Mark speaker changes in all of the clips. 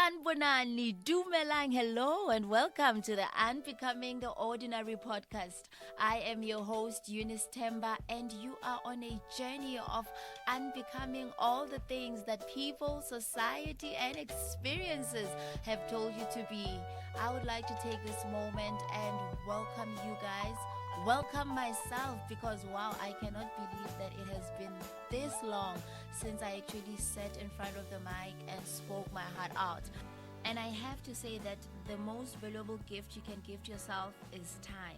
Speaker 1: Sanbonani, Dumelang, hello, and welcome to the Unbecoming the Ordinary podcast. I am your host, Eunice Temba, and you are on a journey of unbecoming all the things that people, society, and experiences have told you to be. I would like to take this moment and welcome you guys. Welcome myself because wow, I cannot believe that it has been this long since I actually sat in front of the mic and spoke my heart out. And I have to say that the most valuable gift you can give to yourself is time.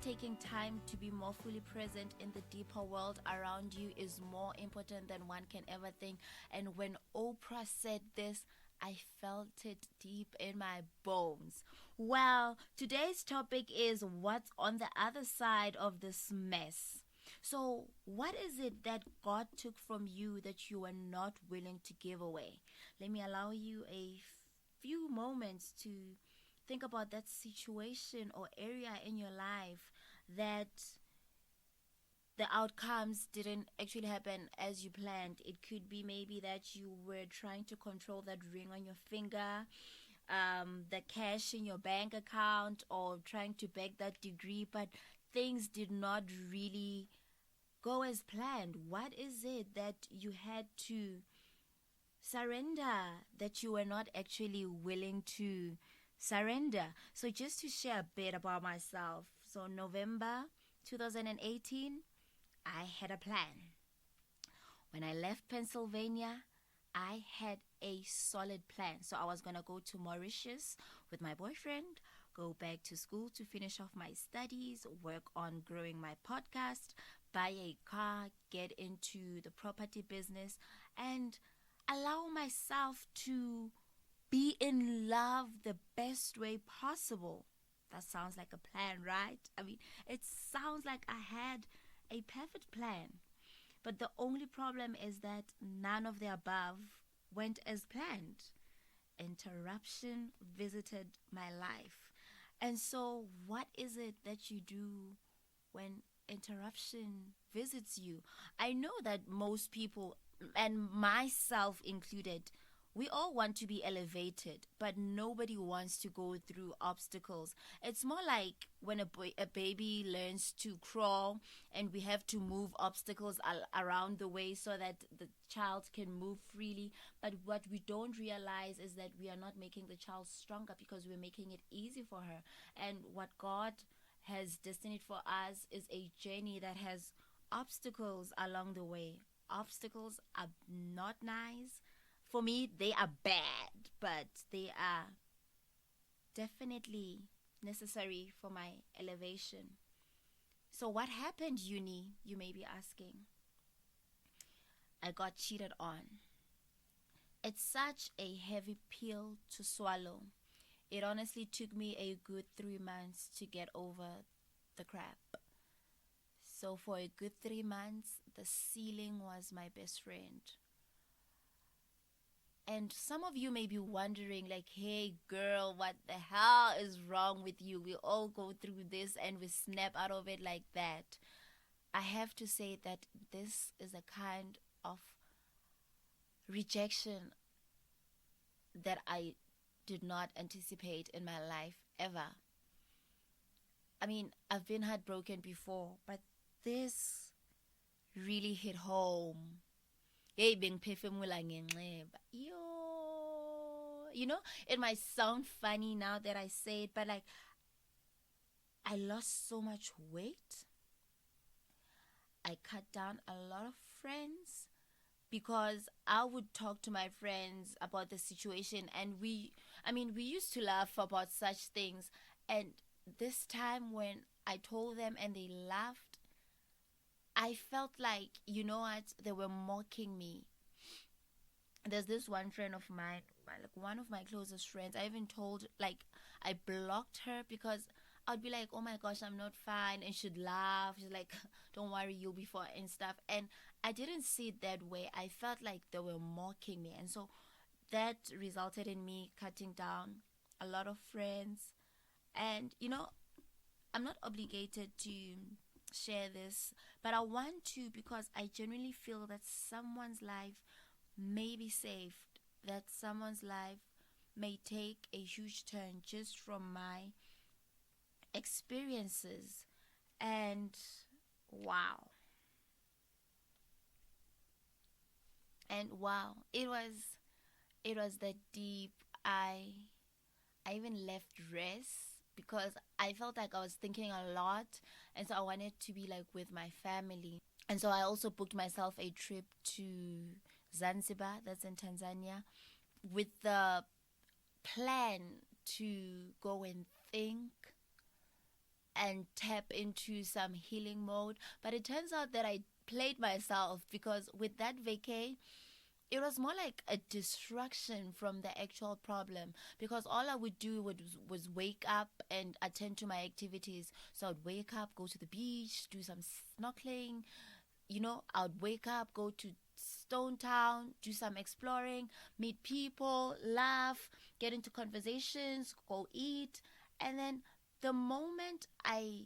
Speaker 1: Taking time to be more fully present in the deeper world around you is more important than one can ever think. And when Oprah said this, I felt it deep in my bones. Well, today's topic is what's on the other side of this mess. So, what is it that God took from you that you are not willing to give away? Let me allow you a few moments to think about that situation or area in your life that the outcomes didn't actually happen as you planned. It could be maybe that you were trying to control that ring on your finger, the cash in your bank account, or trying to beg that degree, but things did not really go as planned. What is it that you had to surrender that you were not actually willing to surrender? So just to share a bit about myself. So November 2018, I had a plan. When I left Pennsylvania, I had a solid plan. So I was going to go to Mauritius with my boyfriend, go back to school to finish off my studies, work on growing my podcast, buy a car, get into the property business, and allow myself to be in love the best way possible. That sounds like a plan, right? I mean, it sounds like I had a perfect plan. But the only problem is that none of the above went as planned. Interruption visited my life. And so, what is it that you do when interruption visits you? I know that most people, and myself included, we all want to be elevated, but nobody wants to go through obstacles. It's more like when a baby learns to crawl and we have to move obstacles around the way so that the child can move freely. But what we don't realize is that we are not making the child stronger because we're making it easy for her. And what God has destined for us is a journey that has obstacles along the way. Obstacles are not nice. For me, they are bad, but they are definitely necessary for my elevation. So what happened, Uni? You may be asking. I got cheated on. It's such a heavy pill to swallow. It honestly took me a good 3 months to get over the crap. So for a good 3 months, the ceiling was my best friend. And some of you may be wondering, like, hey girl, what the hell is wrong with you? We all go through this and we snap out of it like that. I have to say that this is a kind of rejection that I did not anticipate in my life ever. I mean, I've been heartbroken before, but this really hit home. Hey, being yo, it might sound funny now that I say it, but like, I lost so much weight. I cut down a lot of friends because I would talk to my friends about the situation, and we used to laugh about such things. And this time when I told them and they laughed, I felt like, you know what, they were mocking me. There's this one friend of mine, like one of my closest friends, I even told, like, I blocked her because I'd be like, oh my gosh, I'm not fine, and she'd laugh. She's like, don't worry, you'll be fine and stuff. And I didn't see it that way. I felt like they were mocking me. And so that resulted in me cutting down a lot of friends. And, I'm not obligated to share this, but I want to because I genuinely feel that someone's life may be saved, that someone's life may take a huge turn just from my experiences. And wow. And wow, it was that deep. I even left rest because I felt like I was thinking a lot, and so I wanted to be like with my family. And so I also booked myself a trip to Zanzibar, that's in Tanzania, with the plan to go and think and tap into some healing mode. But it turns out that I played myself, because with that vacay, it was more like a distraction from the actual problem, because all I would do was wake up and attend to my activities. So I'd wake up, go to the beach, do some snorkeling. I'd wake up, go to Stone Town, do some exploring, meet people, laugh, get into conversations, go eat. And then the moment I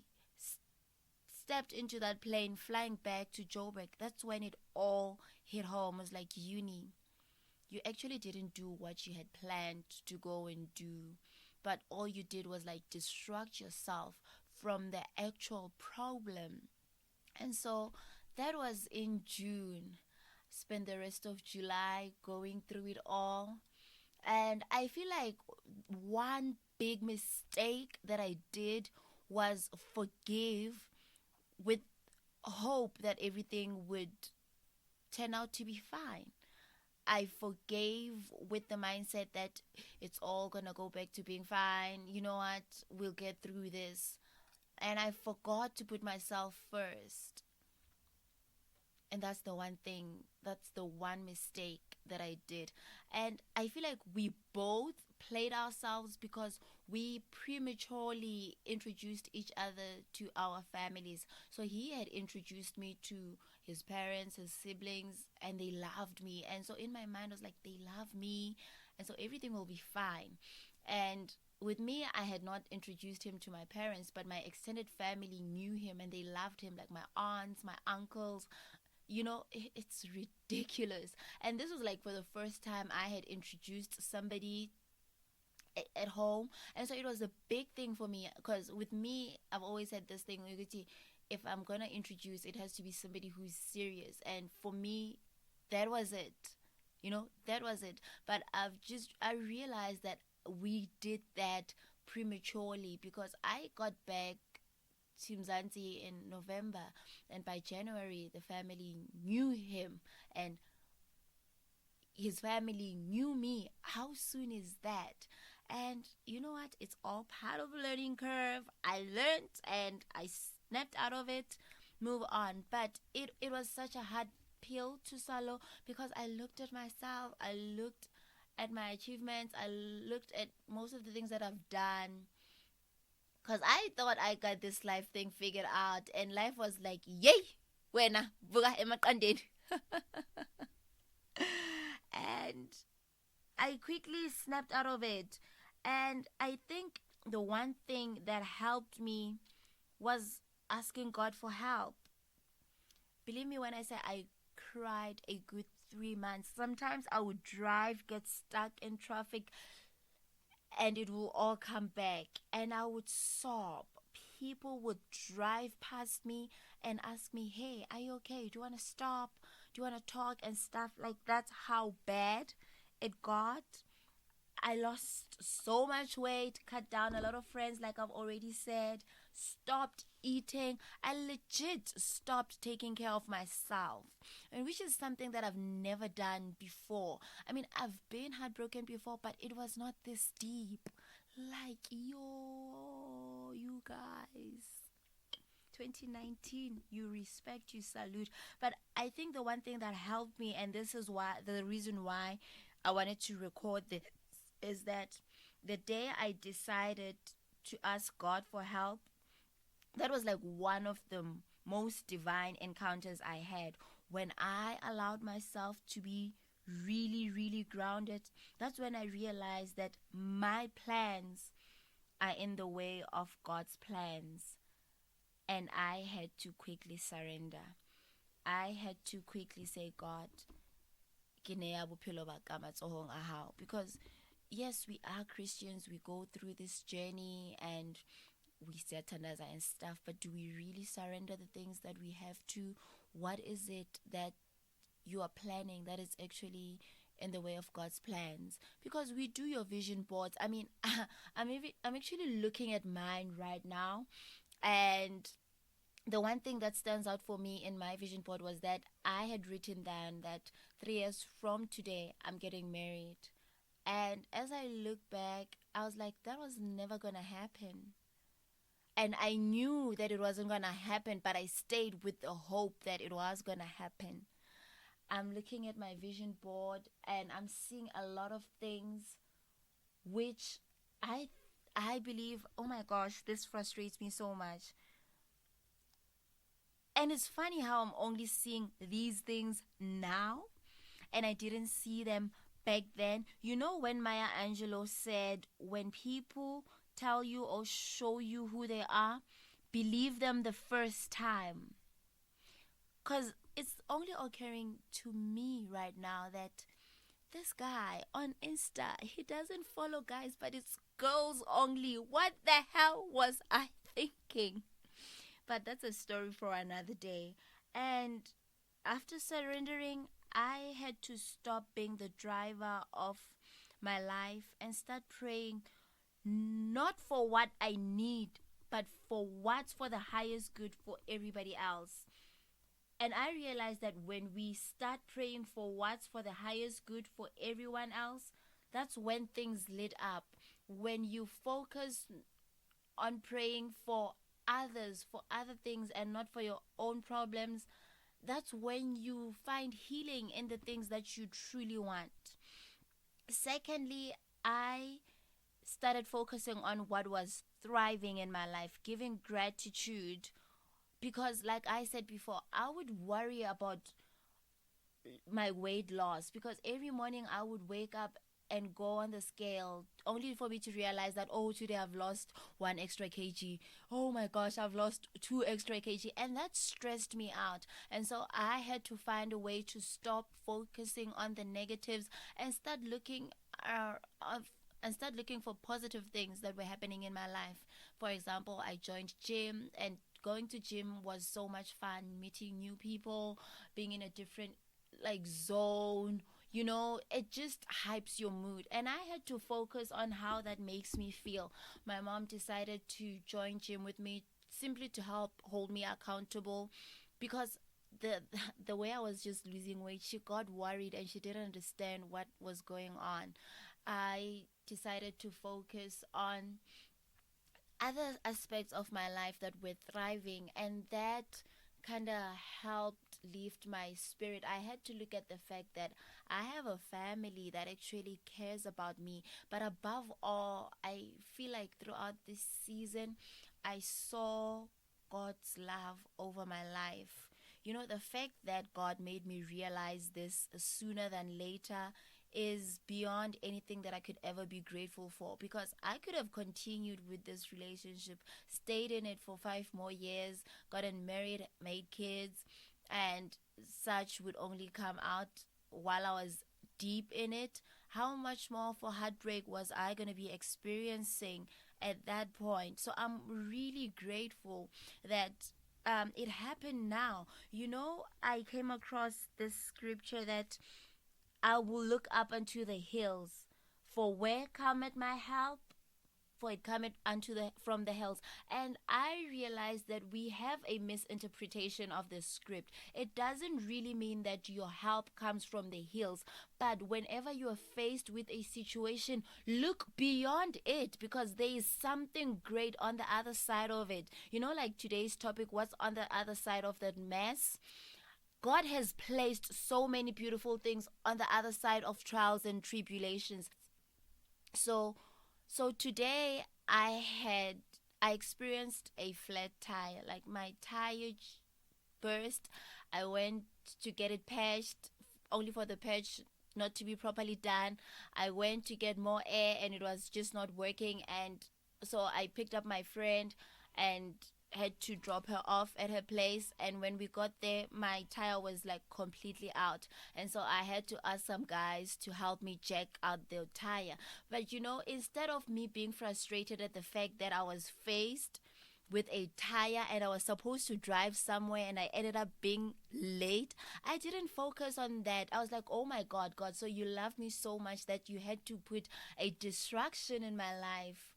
Speaker 1: stepped into that plane flying back to Joburg, that's when it all hit home. It was like, uni, you actually didn't do what you had planned to go and do, but all you did was like distract yourself from the actual problem. And so that was in June. Spent the rest of July going through it all. And I feel like one big mistake that I did was forgive with hope that everything would turn out to be fine. I forgave with the mindset that it's all gonna go back to being fine. You know what? We'll get through this. And I forgot to put myself first. And that's the one mistake that I did. And I feel like we both played ourselves because we prematurely introduced each other to our families. So he had introduced me to his parents, his siblings, and they loved me. And so in my mind, I was like, they love me, and so everything will be fine. And with me, I had not introduced him to my parents, but my extended family knew him and they loved him, like my aunts, my uncles. It's ridiculous. And this was like for the first time I had introduced somebody at home. And so it was a big thing for me, because with me, I've always had this thing, if I'm gonna introduce, it has to be somebody who's serious. And for me, that was it. That was it. But I realized that we did that prematurely, because I got back to Mzansi in November, and by January the family knew him and his family knew me. How soon is that? And you know what? It's all part of a learning curve. I learned and I snapped out of it, move on. But it was such a hard pill to swallow, because I looked at myself, I looked at my achievements, I looked at most of the things that I've done, because I thought I got this life thing figured out, and life was like, yay, wena, buka emaqandeni. And I quickly snapped out of it. And I think the one thing that helped me was asking God for help. Believe me when I say I cried a good 3 months. Sometimes I would drive, get stuck in traffic, and it will all come back. And I would sob. People would drive past me and ask me, hey, are you okay? Do you want to stop? Do you want to talk and stuff? Like, that's how bad it got. I lost so much weight, cut down a lot of friends, like I've already said, stopped eating. I legit stopped taking care of myself, and which is something that I've never done before. I mean, I've been heartbroken before, but it was not this deep. Like, yo, you guys. 2019, you respect, you salute. But I think the one thing that helped me, and this is why the reason why I wanted to record this, is that the day I decided to ask God for help, that was like one of the most divine encounters I had. When I allowed myself to be really, really grounded, that's when I realized that my plans are in the way of God's plans. And I had to quickly surrender. I had to quickly say, God, ke neya bophelo ba ka matsohong a hao. Because yes, we are Christians, we go through this journey and we set another and stuff, but do we really surrender the things that we have to? What is it that you are planning that is actually in the way of God's plans? Because we do your vision boards. I mean, I'm actually looking at mine right now, and the one thing that stands out for me in my vision board was that I had written down that 3 years from today I'm getting married. And as I look back, I was like, that was never gonna happen. And I knew that it wasn't gonna happen, but I stayed with the hope that it was gonna happen. I'm looking at my vision board and I'm seeing a lot of things which I I believe, oh my gosh, this frustrates me so much. And it's funny how I'm only seeing these things now and I didn't see them back then. You know, when Maya Angelou said, when people tell you or show you who they are, believe them the first time. Because it's only occurring to me right now that this guy on Insta, he doesn't follow guys, but it's girls only. What the hell was I thinking? But that's a story for another day. And after surrendering, I had to stop being the driver of my life and start praying not for what I need, but for what's for the highest good for everybody else. And I realized that when we start praying for what's for the highest good for everyone else, that's when things lit up. When you focus on praying for others, for other things, and not for your own problems, that's when you find healing in the things that you truly want. Secondly, I started focusing on what was thriving in my life, giving gratitude. Because, like I said before, I would worry about my weight loss because every morning I would wake up and go on the scale only for me to realize that, oh, today I've lost 1 extra kg. Oh my gosh, I've lost 2 extra kg. And that stressed me out. And so I had to find a way to stop focusing on the negatives and start looking and start looking for positive things that were happening in my life. For example, I joined gym, and going to gym was so much fun, meeting new people, being in a different like zone. It just hypes your mood, and I had to focus on how that makes me feel. My mom decided to join gym with me simply to help hold me accountable, because the the way I was just losing weight, she got worried and she didn't understand what was going on. I decided to focus on other aspects of my life that were thriving, and that kind of helped lift my spirit. I had to look at the fact that I have a family that actually cares about me, but above all, I feel like throughout this season I saw God's love over my life. The fact that God made me realize this sooner than later is beyond anything that I could ever be grateful for, because I could have continued with this relationship, stayed in it for 5 more years, gotten married, made kids, and such would only come out while I was deep in it. How much more for heartbreak was I going to be experiencing at that point? So I'm really grateful that it happened now. I came across this scripture that I will look up unto the hills, for where cometh my help? For it cometh unto the from the hills. And I realized that we have a misinterpretation of this script. It doesn't really mean that your help comes from the hills, but whenever you are faced with a situation, look beyond it, because there is something great on the other side of it. Like today's topic, what's on the other side of that mess? God has placed so many beautiful things on the other side of trials and tribulations. So today I experienced a flat tire. Like my tire burst. I went to get it patched, only for the patch not to be properly done. I went to get more air and it was just not working, and so I picked up my friend, and had to drop her off at her place, and when we got there my tire was like completely out, and so I had to ask some guys to help me check out the tire. But instead of me being frustrated at the fact that I was faced with a tire and I was supposed to drive somewhere and I ended up being late, I didn't focus on that. I was like, oh my God, so you love me so much that you had to put a distraction in my life.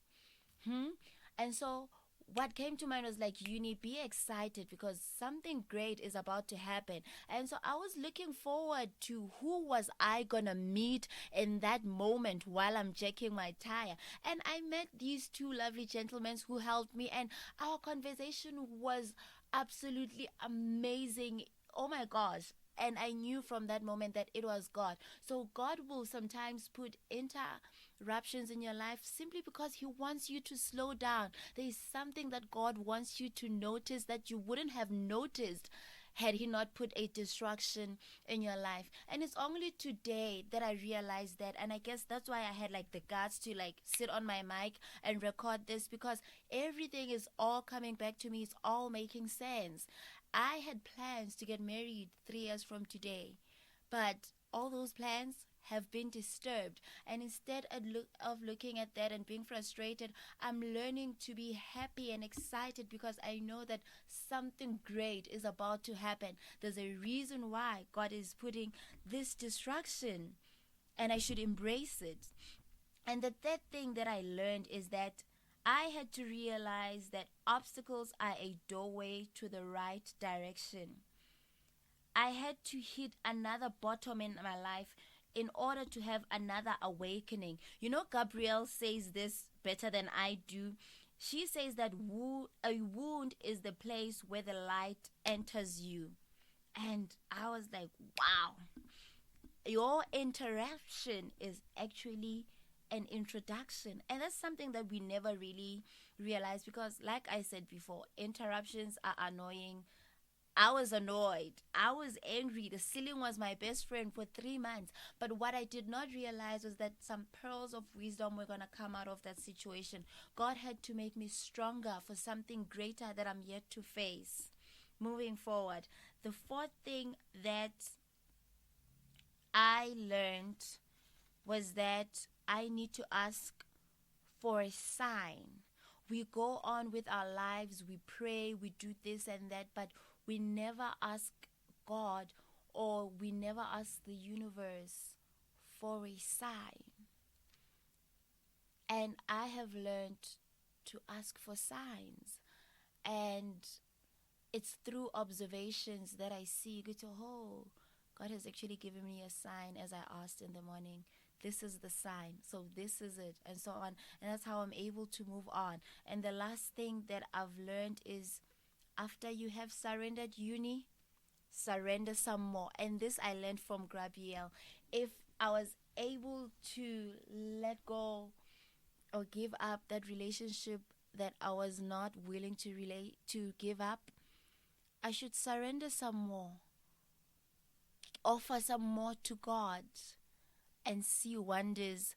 Speaker 1: And so what came to mind was like, Uni, be excited because something great is about to happen. And so I was looking forward to who was I gonna meet in that moment while I'm checking my tire. And I met these two lovely gentlemen who helped me, and our conversation was absolutely amazing. Oh my gosh. And I knew from that moment that it was God. So God will sometimes put interruptions in your life simply because He wants you to slow down. There is something that God wants you to notice that you wouldn't have noticed had He not put a distraction in your life. And it's only today that I realized that, and I guess that's why I had like the guts to like sit on my mic and record this, because everything is all coming back to me. It's all making sense. I had plans to get married 3 years from today, but all those plans have been disturbed. And instead of looking at that and being frustrated, I'm learning to be happy and excited because I know that something great is about to happen. There's a reason why God is putting this distraction, and I should embrace it. And the third thing that I learned is that I had to realize that obstacles are a doorway to the right direction. I had to hit another bottom in my life in order to have another awakening. Gabrielle says this better than I do. She says that a wound is the place where the light enters you. And I was like, wow, your interruption is actually an introduction. And that's something that we never really realize because, like I said before, interruptions are annoying. I was annoyed. I was angry. The ceiling was my best friend for 3 months. But what I did not realize was that some pearls of wisdom were going to come out of that situation. God had to make me stronger for something greater that I'm yet to face. Moving forward, the fourth thing that I learned was that I need to ask for a sign. We go on with our lives, we pray, we do this and that, but we never ask God, or we never ask the universe for a sign. And I have learned to ask for signs. And it's through observations that I see, oh, God has actually given me a sign as I asked in the morning. This is the sign, so this is it, and so on. And that's how I'm able to move on. And the last thing that I've learned is, after you have surrendered, Uni, surrender some more. And this I learned from Gabrielle. If I was able to let go or give up that relationship that I was not willing to give up, I should surrender some more, offer some more to God, and see wonders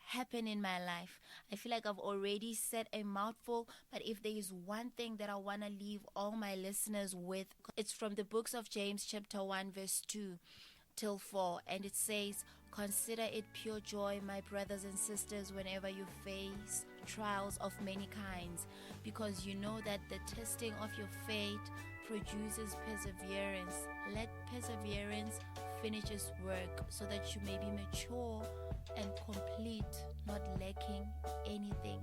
Speaker 1: happen in my life. I feel like I've already said a mouthful, but if there is one thing that I want to leave all my listeners with, it's from the books of James chapter 1 verse 2 till 4, and it says, consider it pure joy, my brothers and sisters, whenever you face trials of many kinds, because you know that the testing of your faith produces perseverance. Let perseverance finish its work, so that you may be mature and complete, not lacking anything.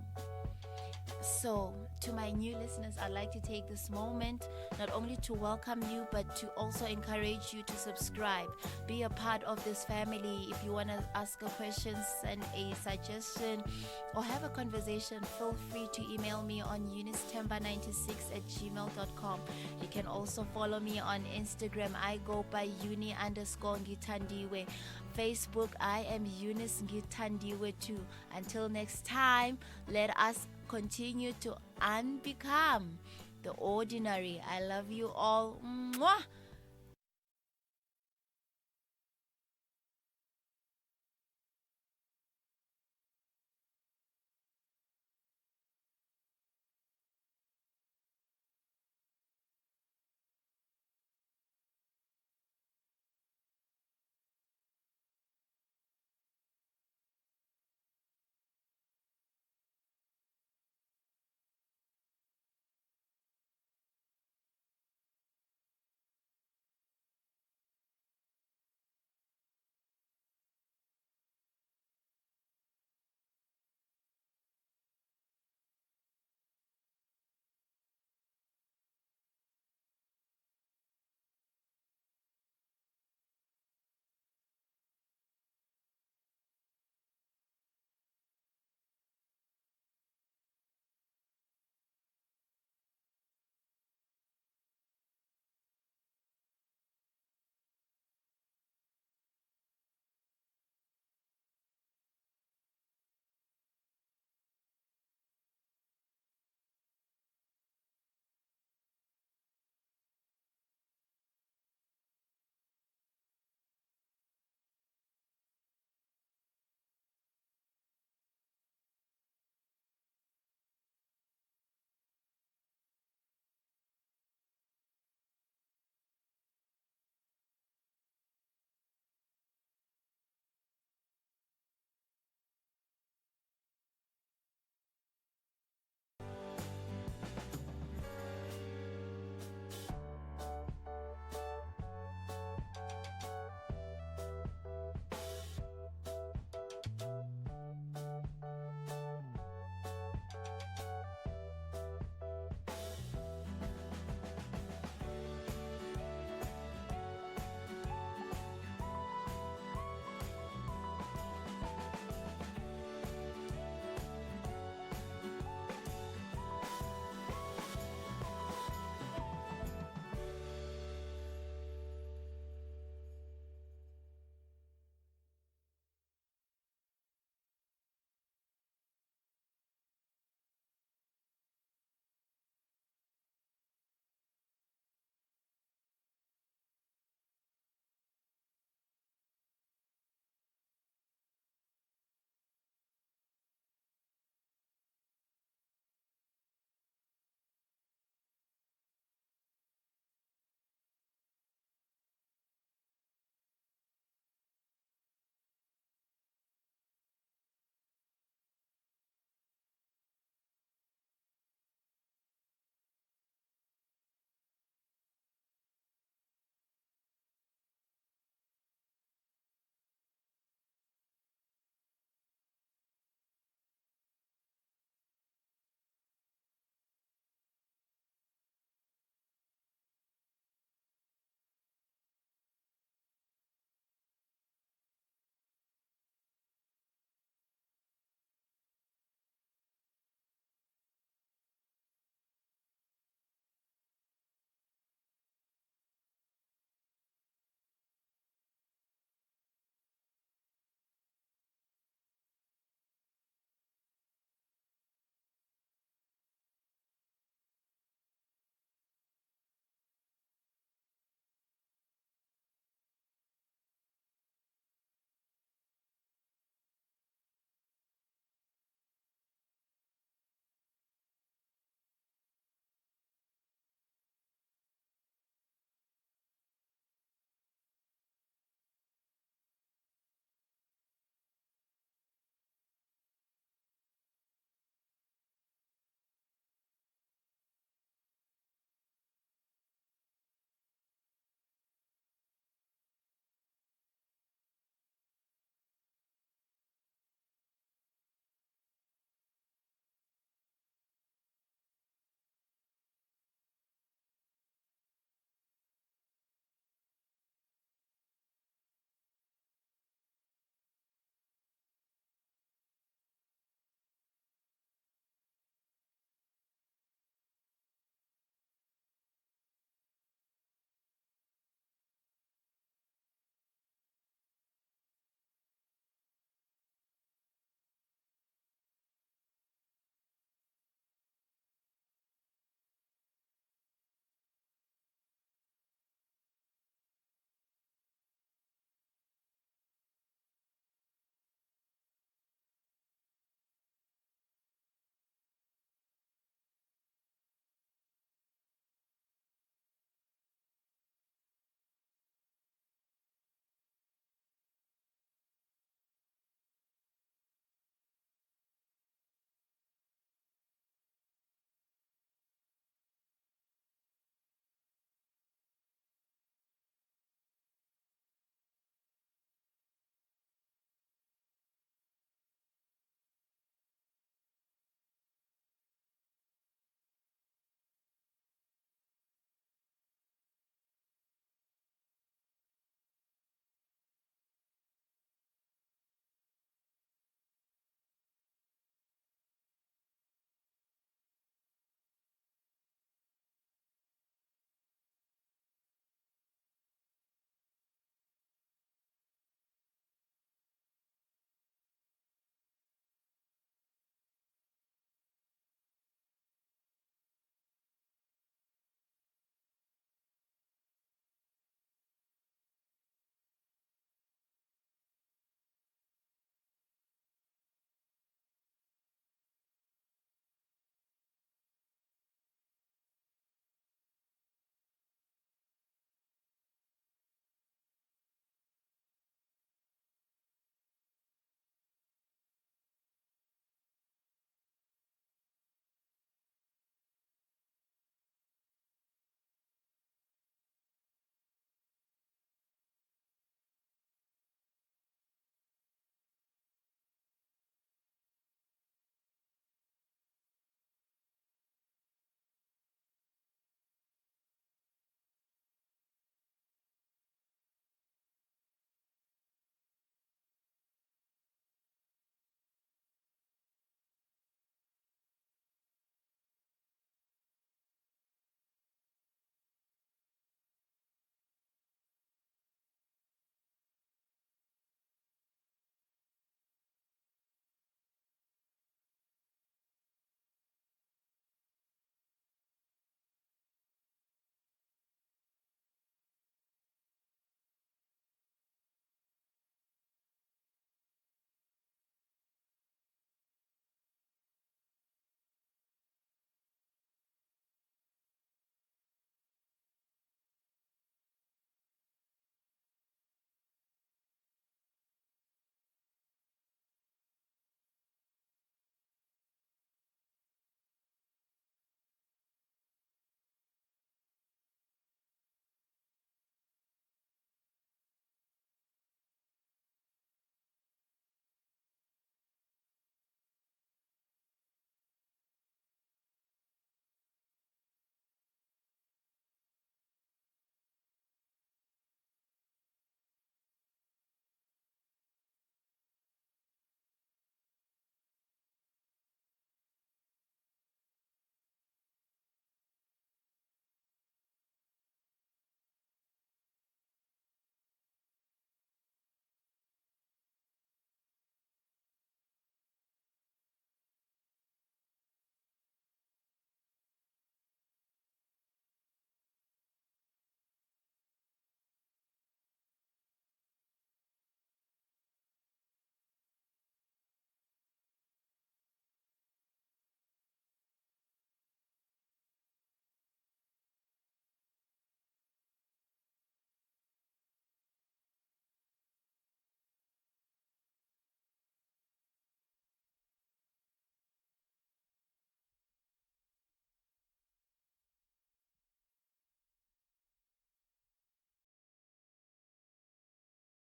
Speaker 1: So, to my new listeners, I'd like to take this moment not only to welcome you, but to also encourage you to subscribe. Be a part of this family. If you want to ask a question, send a suggestion, or have a conversation, feel free to email me on unistemba96@gmail.com. You can also follow me on Instagram. I go by uni_ngitandiwe. Facebook, I am Eunice Ngitandiwe too. Until next time, let us continue to unbecome the ordinary. I love you all. Mwah!